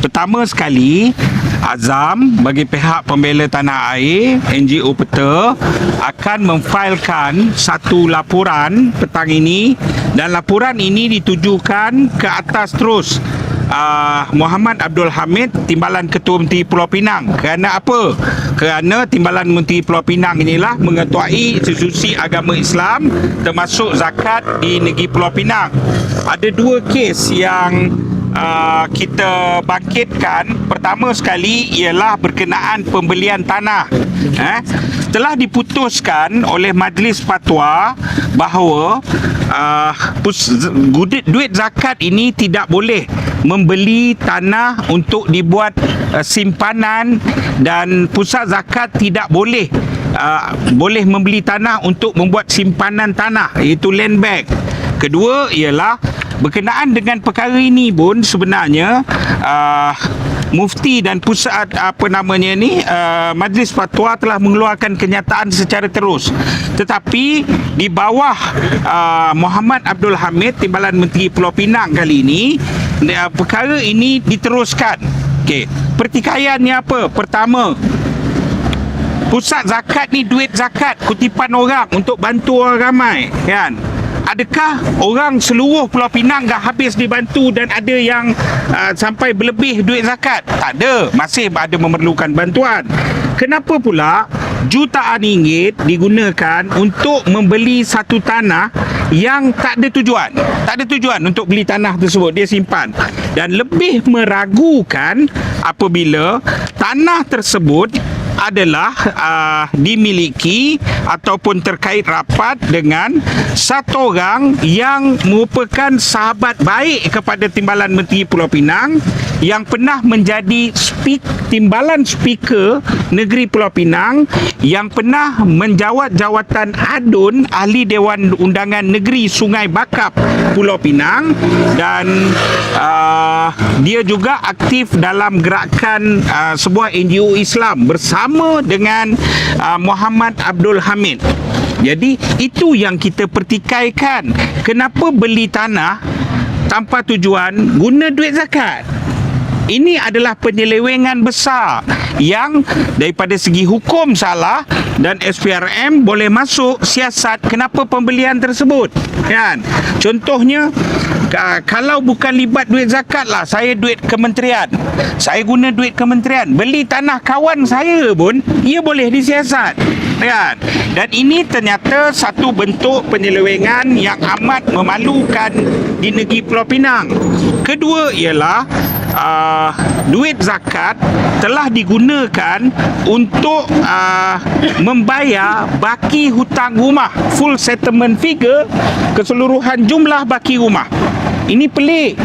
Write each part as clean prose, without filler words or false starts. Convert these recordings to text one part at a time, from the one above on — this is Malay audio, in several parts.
Pertama sekali, azam bagi pihak pembela tanah air, NGO Peta akan memfailkan satu laporan petang ini, dan laporan ini ditujukan ke atas terus Muhammad Abdul Hamid, Timbalan Ketua Menteri Pulau Pinang. Kerana apa? Kerana Timbalan Menteri Pulau Pinang inilah mengetuai institusi agama Islam termasuk zakat di negeri Pulau Pinang. Ada dua kes yang kita bangkitkan. Pertama sekali ialah berkenaan pembelian tanah. Telah diputuskan oleh Majlis Fatwa bahawa duit zakat ini tidak boleh membeli tanah untuk dibuat simpanan, dan pusat zakat tidak boleh membeli tanah untuk membuat simpanan tanah, iaitu land bank. Kedua ialah berkenaan dengan perkara ini pun sebenarnya Mufti dan pusat Majlis Fatwa telah mengeluarkan kenyataan secara terus. Tetapi di bawah Muhammad Abdul Hamid, Timbalan Menteri Pulau Pinang kali ini, perkara ini diteruskan. Okey, pertikaiannya apa? Pertama, pusat zakat ni duit zakat kutipan orang untuk bantu orang ramai, kan? Adakah orang seluruh Pulau Pinang dah habis dibantu dan ada yang sampai berlebih duit zakat? Tak ada, masih ada memerlukan bantuan. Kenapa pula jutaan ringgit digunakan untuk membeli satu tanah yang tak ada tujuan? Tak ada tujuan untuk beli tanah tersebut, dia simpan. Dan lebih meragukan apabila tanah tersebut adalah dimiliki ataupun terkait rapat dengan satu orang yang merupakan sahabat baik kepada Timbalan Menteri Pulau Pinang, yang pernah menjadi Timbalan Speaker Negeri Pulau Pinang, yang pernah menjawat jawatan ADUN, Ahli Dewan Undangan Negeri Sungai Bakap Pulau Pinang, dan dia juga aktif dalam gerakan sebuah NGO Islam bersama dengan Muhammad Abdul Hamid. Jadi itu yang kita pertikaikan. Kenapa beli tanah tanpa tujuan guna duit zakat? Ini adalah penyelewengan besar yang daripada segi hukum salah, dan SPRM boleh masuk siasat kenapa pembelian tersebut, kan? Contohnya, kalau bukan libat duit zakat lah, saya duit kementerian, saya guna duit kementerian beli tanah kawan saya pun, ia boleh disiasat, kan? Dan ini ternyata satu bentuk penyelewengan yang amat memalukan di negeri Pulau Pinang. Kedua ialah duit zakat telah digunakan untuk membayar baki hutang rumah, full settlement figure, keseluruhan jumlah baki rumah. Ini pelik.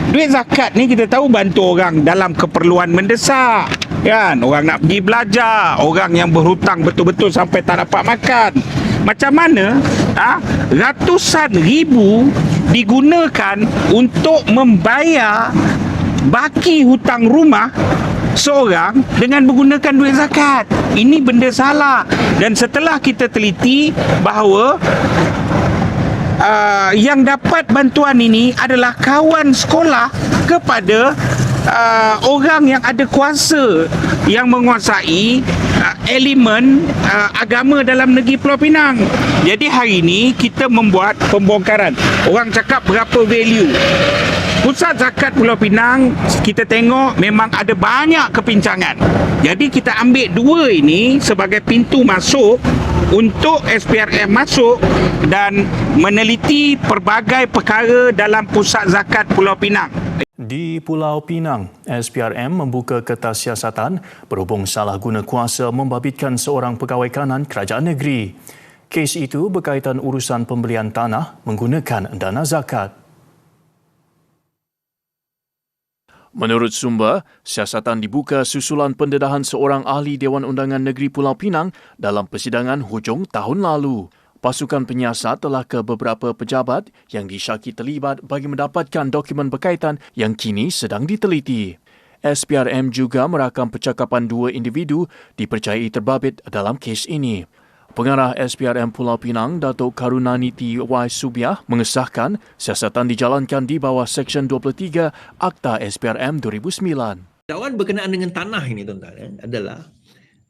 Duit zakat ni kita tahu bantu orang dalam keperluan mendesak, kan? Orang nak pergi belajar, orang yang berhutang betul-betul sampai tak dapat makan. Macam mana ratusan ribu digunakan untuk membayar baki hutang rumah seorang dengan menggunakan duit zakat? Ini benda salah. Dan setelah kita teliti bahawa yang dapat bantuan ini adalah kawan sekolah kepada orang yang ada kuasa, yang menguasai elemen agama dalam negeri Pulau Pinang. Jadi hari ini kita membuat pembongkaran. Orang cakap berapa value Pusat Zakat Pulau Pinang, kita tengok memang ada banyak kepincangan. Jadi kita ambil dua ini sebagai pintu masuk untuk SPRM masuk dan meneliti pelbagai perkara dalam Pusat Zakat Pulau Pinang. Di Pulau Pinang, SPRM membuka kertas siasatan berhubung salah guna kuasa membabitkan seorang pegawai kanan kerajaan negeri. Kes itu berkaitan urusan pembelian tanah menggunakan dana zakat. Menurut sumber, siasatan dibuka susulan pendedahan seorang ahli Dewan Undangan Negeri Pulau Pinang dalam persidangan hujung tahun lalu. Pasukan penyiasat telah ke beberapa pejabat yang disyaki terlibat bagi mendapatkan dokumen berkaitan yang kini sedang diteliti. SPRM juga merakam percakapan dua individu dipercayai terbabit dalam kes ini. Pengarah SPRM Pulau Pinang, Datuk Karunaniti Y. Subiah mengesahkan siasatan dijalankan di bawah Seksyen 23 Akta SPRM 2009. Dakwaan berkenaan dengan tanah ini tuan-tuan adalah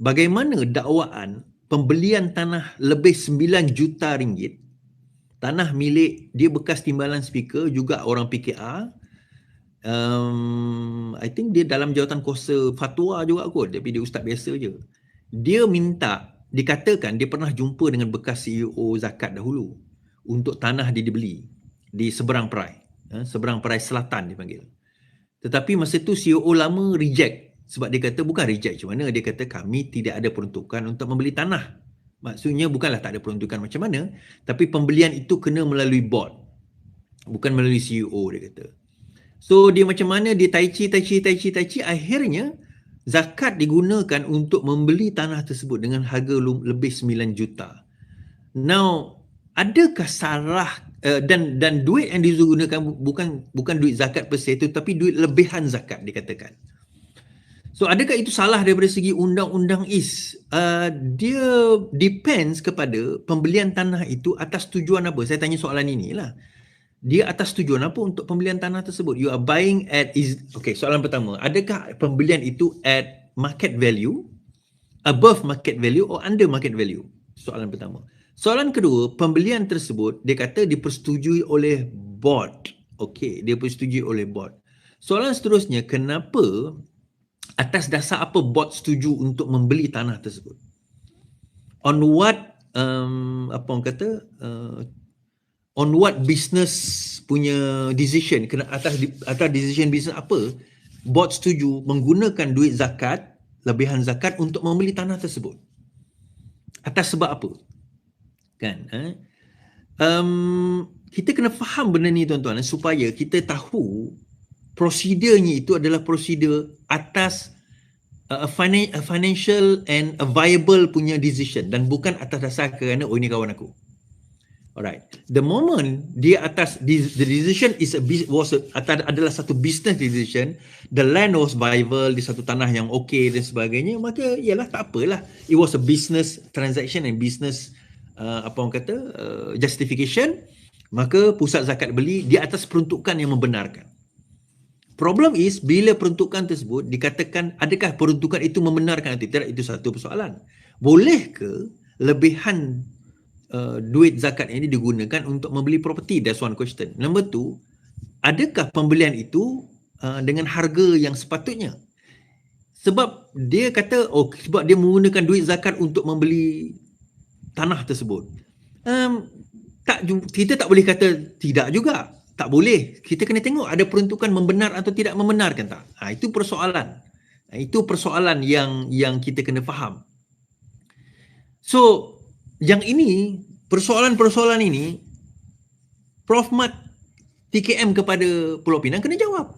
bagaimana dakwaan pembelian tanah lebih 9 juta ringgit, tanah milik dia bekas timbalan speaker, juga orang PKR. I think dia dalam jawatan kuasa fatwa juga kot, tapi dia ustaz biasa je. Dia minta, dikatakan dia pernah jumpa dengan bekas CEO Zakat dahulu untuk tanah dia dibeli di Seberang Perai, Seberang Perai Selatan dipanggil. Tetapi masa tu CEO lama reject, sebab dia kata, bukan reject macam mana, dia kata kami tidak ada peruntukan untuk membeli tanah. Maksudnya bukanlah tak ada peruntukan macam mana, tapi pembelian itu kena melalui board, bukan melalui CEO, dia kata. So dia macam mana, dia tai chi, akhirnya zakat digunakan untuk membeli tanah tersebut dengan harga lebih 9 juta. Now, adakah salah dan duit yang digunakan bukan duit zakat per se, tapi duit lebihan zakat dikatakan. So adakah itu salah daripada segi undang-undang IS? Dia depends kepada pembelian tanah itu atas tujuan apa. Saya tanya soalan inilah. Dia atas tujuan apa untuk pembelian tanah tersebut? You are buying at soalan pertama, adakah pembelian itu at market value, above market value or under market value? Soalan pertama. Soalan kedua, pembelian tersebut dia kata dipersetujui oleh board. Dia persetujui oleh board. Soalan seterusnya, kenapa, atas dasar apa board setuju untuk membeli tanah tersebut? On what on what business punya decision, atas decision business apa board setuju menggunakan duit zakat, lebihan zakat untuk membeli tanah tersebut? Atas sebab apa? Kan? Kita kena faham benda ni tuan-tuan, supaya kita tahu prosedurnya itu adalah prosedur atas a financial and a viable punya decision, dan bukan atas dasar kerana ini kawan aku. Alright. The moment dia atas the decision adalah satu business decision, the land was viable, di satu tanah yang okey dan sebagainya, maka ialah tak apalah. It was a business transaction and business justification, maka pusat zakat beli di atas peruntukan yang membenarkan. Problem is bila peruntukan tersebut dikatakan, adakah peruntukan itu membenarkan atau tidak, itu satu persoalan. Boleh ke lebihan duit zakat ini digunakan untuk membeli property? That's one question. Number two, adakah pembelian itu dengan harga yang sepatutnya? Sebab dia kata, sebab dia menggunakan duit zakat untuk membeli tanah tersebut. Kita tak boleh kata tidak juga. Tak boleh. Kita kena tengok ada peruntukan membenar atau tidak membenarkan tak. Itu persoalan. Itu persoalan yang kita kena faham. So, yang ini, persoalan-persoalan ini, Prof Mat TKM kepada Pulau Pinang kena jawab.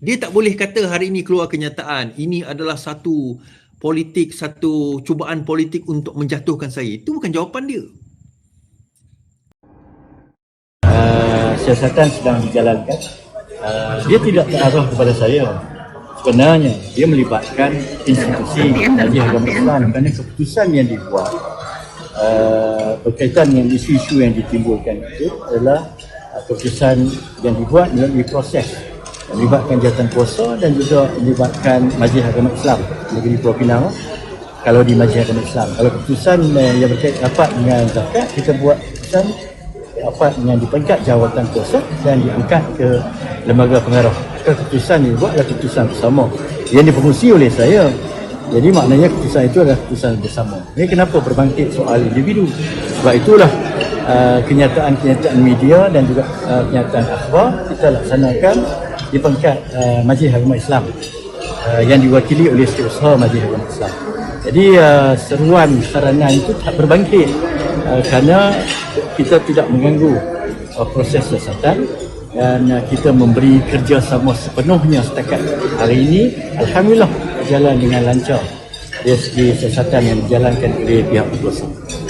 Dia tak boleh kata hari ini keluar kenyataan, ini adalah satu politik, satu cubaan politik untuk menjatuhkan saya. Itu bukan jawapan dia. Siasatan sedang dijalankan. Dia tidak terarah kepada saya. Sebenarnya dia melibatkan institusi Majlis Agama Islam, kerana keputusan yang dibuat berkaitan dengan isu-isu yang ditimbulkan itu adalah keputusan yang dibuat melalui proses, melibatkan jawatan kuasa dan juga melibatkan Majlis Agama Islam Negeri Pulau Pinang. Kalau di Majlis Agama Islam, kalau keputusan yang berkait rapat dengan zakat, kita buat keputusan rapat dengan di peringkat jawatan kuasa dan diangkat ke lembaga pengarah. Keputusan yang dibuat adalah keputusan bersama yang dipengurusi oleh saya. Jadi maknanya keputusan itu adalah keputusan bersama. Ini kenapa berbangkit soal individu? Sebab itulah kenyataan-kenyataan media dan juga kenyataan akhbar kita laksanakan di peringkat Majlis Agama Islam yang diwakili oleh Setiausaha Majlis Agama Islam. Jadi seruan saranan itu tak berbangkit kerana kita tidak mengganggu proses siasatan dan kita memberi kerjasama sepenuhnya setakat hari ini. Alhamdulillah berjalan dengan lancar dari segi siasatan yang dijalankan oleh pihak berkuasa.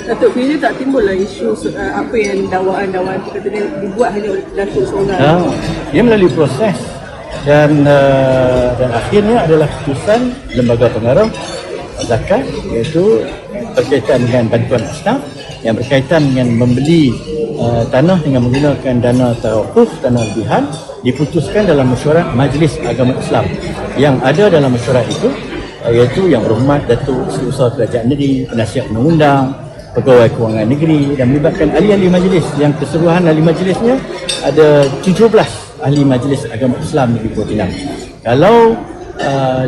Datuk, bila tak timbullah isu apa yang dakwaan-dakwaan kata dibuat hanya oleh Datuk seorang? Ia melalui proses dan akhirnya adalah keputusan lembaga pengarah zakat, iaitu berkaitan dengan bantuan asnaf, yang berkaitan dengan membeli tanah dengan menggunakan dana tawakuf, dana lebihan, diputuskan dalam mesyuarat Majlis Agama Islam. Yang ada dalam mesyuarat itu iaitu Yang Berhormat Datuk Seri Besar Kerajaan Negeri, Penasihat Undang-Undang, Pegawai Kewangan Negeri, dan melibatkan ahli-ahli majlis. Yang keseluruhan ahli majlisnya ada 17 ahli Majlis Agama Islam Negeri Pulau Pinang. Kalau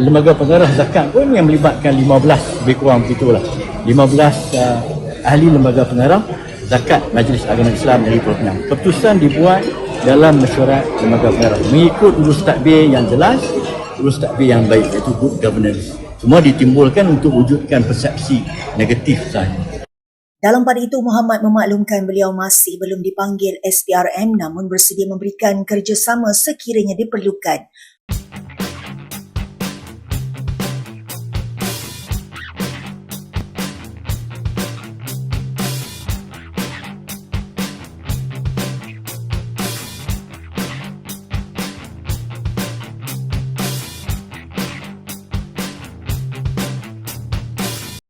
lembaga pengarah zakat pun yang melibatkan 15, lebih kurang begitulah, 15 ahli lembaga pengarah zakat Majlis Agama Islam Negeri Pulau Pinang. Keputusan dibuat dalam mesyuarat lembaga pengarah mengikut urus tadbir yang jelas, urus tadbir yang baik, iaitu good governance. Semua ditimbulkan untuk wujudkan persepsi negatif sahaja. Dalam pada itu, Muhammad memaklumkan beliau masih belum dipanggil SPRM namun bersedia memberikan kerjasama sekiranya diperlukan.